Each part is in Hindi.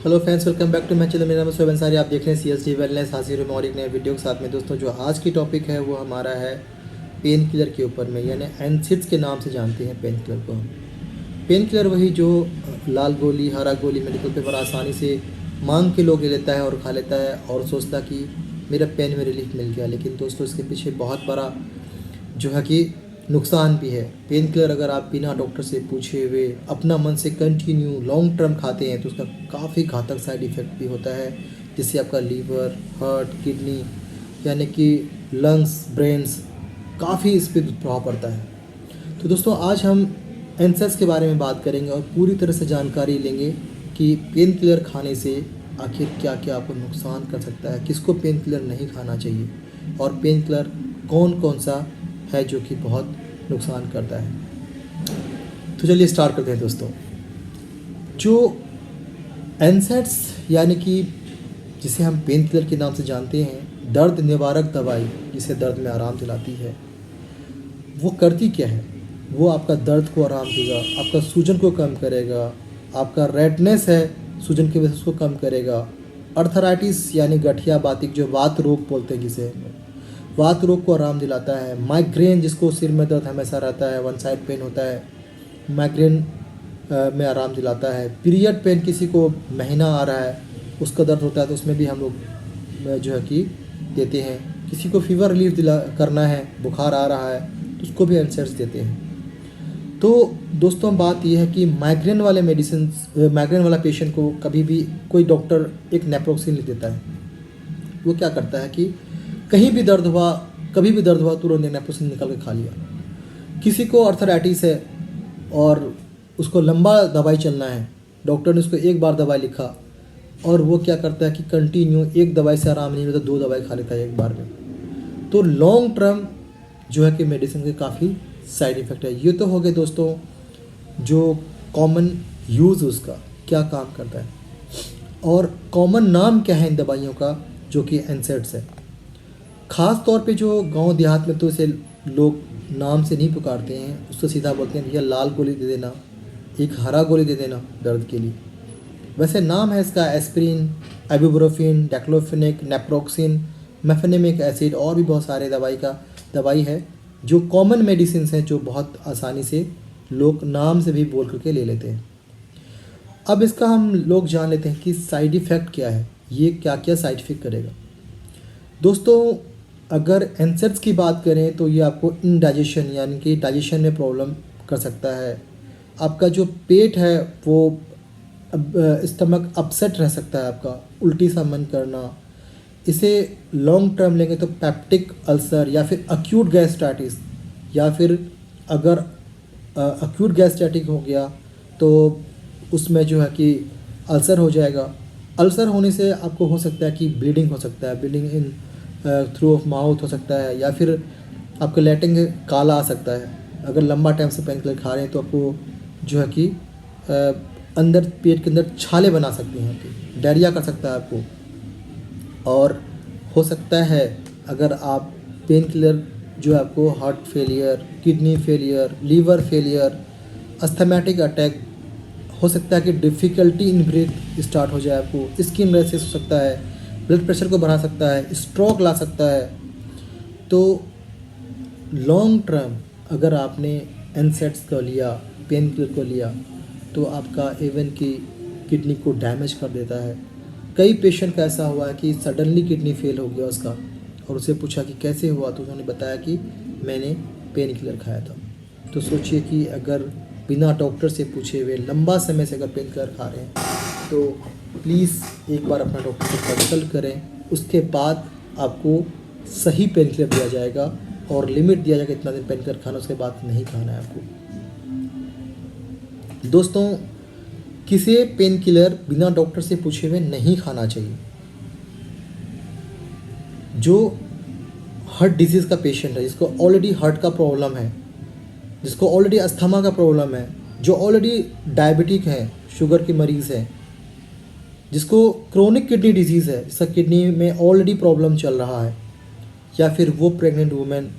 Hello friends, welcome back to my channel. मेरा नाम है शोएब अंसारी। आप देख रहे हैं CSD वेलनेस। हाजिर हूं मैं और एक नए वीडियो के साथ में। दोस्तों, जो आज की टॉपिक है वो हमारा है पेन किलर के ऊपर में, यानी एनसिड्स के नाम से जानते हैं पेन किलर को हम। पेन किलर वही जो लाल गोली, हरा गोली मेडिकल पे बड़ा आसानी से मांग के लोग ले लेता है और खा लेता है और सोचता कि मेरा पेन में रिलीफ मिल गया। लेकिन दोस्तों, इसके पीछे बहुत बड़ा जो है कि नुकसान भी है। पेन किलर अगर आप बिना डॉक्टर से पूछे हुए अपना मन से कंटिन्यू लॉन्ग टर्म खाते हैं तो उसका काफ़ी घातक साइड इफ़ेक्ट भी होता है, जिससे आपका लीवर, हार्ट, किडनी यानी कि लंग्स, ब्रेन्स काफ़ी इस पर प्रभाव पड़ता है। तो दोस्तों, आज हम एनसेड्स के बारे में बात करेंगे और पूरी तरह से जानकारी लेंगे कि पेन किलर खाने से आखिर क्या क्या आपको नुकसान कर सकता है, किसको पेन किलर नहीं खाना चाहिए और पेन किलर कौन कौन सा है जो कि बहुत नुकसान करता है। तो चलिए स्टार्ट करते हैं दोस्तों। जो एनसेड्स यानी कि जिसे हम पेन किलर के नाम से जानते हैं, दर्द निवारक दवाई जिसे दर्द में आराम दिलाती है, वो करती क्या है? वो आपका दर्द को आराम देगा, आपका सूजन को कम करेगा, आपका रेडनेस है सूजन की वजह से उसको कम करेगा, अर्थराइटिस यानी गठिया बातिक जो वात रोग बोलते हैं जिसे, वात रोग को आराम दिलाता है। माइग्रेन जिसको सिर में दर्द हमेशा रहता है, वन साइड पेन होता है, माइग्रेन में आराम दिलाता है। पीरियड पेन किसी को महीना आ रहा है उसका दर्द होता है तो उसमें भी हम लोग जो है कि देते हैं। किसी को फीवर रिलीफ दिला करना है, बुखार आ रहा है तो उसको भी एनसेड्स देते हैं। तो दोस्तों, बात यह है कि माइग्रेन वाला पेशेंट को कभी भी कोई डॉक्टर एक नेप्रोक्सिन लिख देता है। वो क्या करता है कि कहीं भी दर्द हुआ, कभी भी दर्द हुआ, तुरंत नेप्रोक्सिन निकाल के खा लिया। किसी को अर्थराइटिस है और उसको लंबा दवाई चलना है, डॉक्टर ने उसको एक बार दवाई लिखा और वो क्या करता है कि कंटिन्यू एक दवाई से आराम नहीं होता, 2 दवाई खा लेता है एक बार में। तो लॉन्ग टर्म जो है कि मेडिसिन के काफ़ी साइड इफ़ेक्ट है। ये तो हो गए दोस्तों जो कॉमन यूज़ उसका क्या काम करता है, और कॉमन नाम क्या है इन दवाइयों का जो कि एनसेड्स है। ख़ास तौर पे जो गांव देहात में तो इसे लोग नाम से नहीं पुकारते हैं, उसको सीधा बोलते हैं भैया लाल गोली दे देना, एक हरा गोली दे देना दर्द के लिए। वैसे नाम है इसका aspirin, ibuprofen, diclofenac, naproxen, mefenamic acid और भी बहुत सारे दवाई है जो कॉमन मेडिसिन हैं जो बहुत आसानी से लोग नाम से भी बोल करके ले लेते हैं। अब इसका हम लोग जान लेते हैं कि साइड इफ़ेक्ट क्या है, ये क्या क्या साइड इफ़ेक्ट करेगा। दोस्तों, अगर एनसेड्स की बात करें तो ये आपको इनडाइजेशन यानी कि डाइजेशन में प्रॉब्लम कर सकता है। आपका जो पेट है वो स्टमक अपसेट रह सकता है, आपका उल्टी सा मन करना। इसे लॉन्ग टर्म लेंगे तो पेप्टिक अल्सर या फिर अक्यूट गैस्ट्राइटिस, या फिर अगर अक्यूट गैस्ट्राइटिक हो गया तो उसमें जो है कि अल्सर हो जाएगा। अल्सर होने से आपको हो सकता है कि ब्लीडिंग हो सकता है, bleeding in through of mouth हो सकता है, या फिर आपका लैटिंग काला आ सकता है। अगर लंबा टाइम से पेन किलर खा रहे हैं तो आपको जो है कि अंदर पेट के अंदर छाले बना सकते हैं, आपके डायरिया कर सकता है आपको। और हो सकता है अगर आप पेन किलर जो है आपको heart failure, kidney failure, liver failure, asthmatic attack हो सकता है कि डिफ़िकल्टी इन ब्रीथ स्टार्ट हो जाए, आपको स्किन रेसेस हो सकता है, ब्लड प्रेशर को बढ़ा सकता है, स्ट्रोक ला सकता है। तो लॉन्ग टर्म अगर आपने एनसेड्स को लिया, पेन किलर को लिया, तो आपका इवन की किडनी को डैमेज कर देता है। कई पेशेंट का ऐसा हुआ है कि सडनली किडनी फेल हो गया उसका, और उसे पूछा कि कैसे हुआ तो उन्होंने बताया कि मैंने पेन किलर खाया था। तो सोचिए कि अगर बिना डॉक्टर से पूछे हुए लंबा समय से अगर पेन किलर खा रहे हैं तो प्लीज़ एक बार अपना डॉक्टर से कंसल्ट करें। उसके बाद आपको सही पेन किलर दिया जाएगा और लिमिट दिया जाएगा इतना दिन पेन किलर खाना, उसके बाद नहीं खाना है आपको। दोस्तों, किसी पेन किलर बिना डॉक्टर से पूछे हुए नहीं खाना चाहिए। जो हार्ट डिजीज़ का पेशेंट है, जिसको ऑलरेडी हार्ट का प्रॉब्लम है, जिसको ऑलरेडी अस्थमा का प्रॉब्लम है, जो ऑलरेडी डायबिटिक है, शुगर के मरीज़ हैं, जिसको क्रोनिक किडनी डिजीज़ है, जिसका किडनी में ऑलरेडी प्रॉब्लम चल रहा है, या फिर वो प्रेग्नेंट वुमेन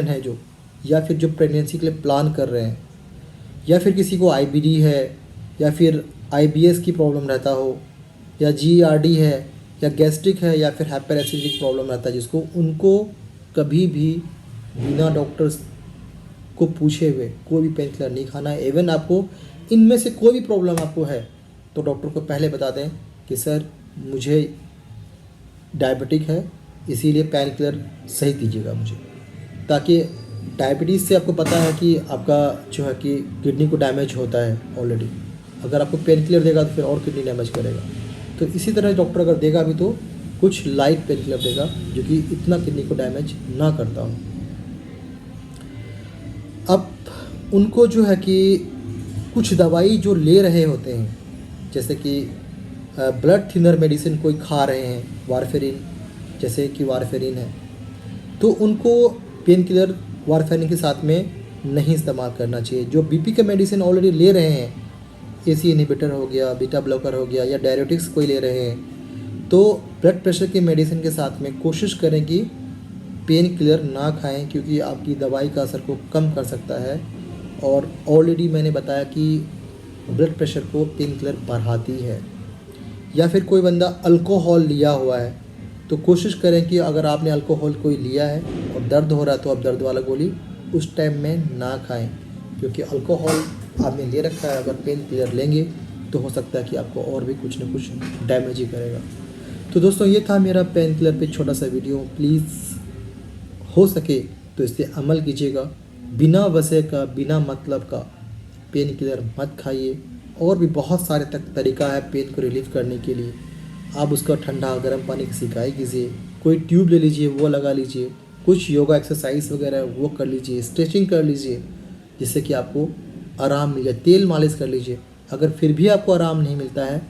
है जो, या फिर जो प्रेगनेंसी के लिए प्लान कर रहे हैं, या फिर किसी को IBD है, या फिर IBS की प्रॉब्लम रहता हो, या GERD है, या गैस्ट्रिक है, या फिर हाइपर एसिडिक प्रॉब्लम रहता है जिसको, उनको कभी भी बिना डॉक्टर्स को पूछे हुए कोई भी पेन किलर नहीं खाना है। इवन आपको इनमें से कोई भी प्रॉब्लम आपको है तो डॉक्टर को पहले बता दें कि सर मुझे डायबिटिक है, इसीलिए पेन किलर सही दीजिएगा मुझे, ताकि डायबिटीज़ से आपको पता है कि आपका जो है कि किडनी को डैमेज होता है ऑलरेडी। अगर आपको पेन किलर देगा तो फिर और किडनी डैमेज करेगा। तो इसी तरह डॉक्टर अगर देगा भी तो कुछ लाइट पेन किलर देगा जो कि इतना किडनी को डैमेज ना करता हो। अब उनको जो है कि कुछ दवाई जो ले रहे होते हैं, जैसे कि ब्लड थिनर मेडिसिन कोई खा रहे हैं, वारफेरिन, जैसे कि वारफेरिन है, तो उनको पेन किलर वारफेरिन के साथ में नहीं इस्तेमाल करना चाहिए। जो बीपी का मेडिसिन ऑलरेडी ले रहे हैं, AC इनहिबिटर हो गया, बीटा ब्लॉकर हो गया, या डायरेटिक्स कोई ले रहे हैं, तो ब्लड प्रेशर के मेडिसिन के साथ में कोशिश करें कि पेन किलर ना खाएं, क्योंकि आपकी दवाई का असर को कम कर सकता है। और ऑलरेडी मैंने बताया कि ब्लड प्रेशर को पेन किलर बढ़ाती है। या फिर कोई बंदा अल्कोहल लिया हुआ है तो कोशिश करें कि अगर आपने अल्कोहल कोई लिया है और दर्द हो रहा है तो आप दर्द वाला गोली उस टाइम में ना खाएं, क्योंकि अल्कोहल आपने ले रखा है, अगर पेन किलर लेंगे तो हो सकता है कि आपको और भी कुछ ना कुछ डैमेज ही करेगा। तो दोस्तों ये था मेरा पेन किलर पे छोटा सा वीडियो। प्लीज़ हो सके तो इस पर अमल कीजिएगा। बिना वजह का, बिना मतलब का पेन किलर मत खाइए। और भी बहुत सारे तरीका है पेन को रिलीफ करने के लिए। आप उसका ठंडा गर्म पानी की सिकाई कीजिए, कोई ट्यूब ले लीजिए वो लगा लीजिए, कुछ योगा एक्सरसाइज वगैरह वो कर लीजिए, स्ट्रेचिंग कर लीजिए, जिससे कि आपको आराम मिल जाए। तेल मालिश कर लीजिए। अगर फिर भी आपको आराम नहीं मिलता है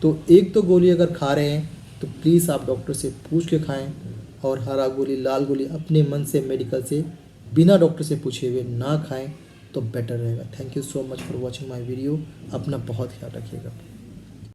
तो 1-2 गोली अगर खा रहे हैं तो प्लीज़ आप डॉक्टर से पूछ के खाएं, और हरा गोली, लाल गोली अपने मन से, मेडिकल से, बिना डॉक्टर से पूछे हुए ना खाएं तो बेटर रहेगा। Thank you so much for watching my video. अपना बहुत ख्याल रखिएगा।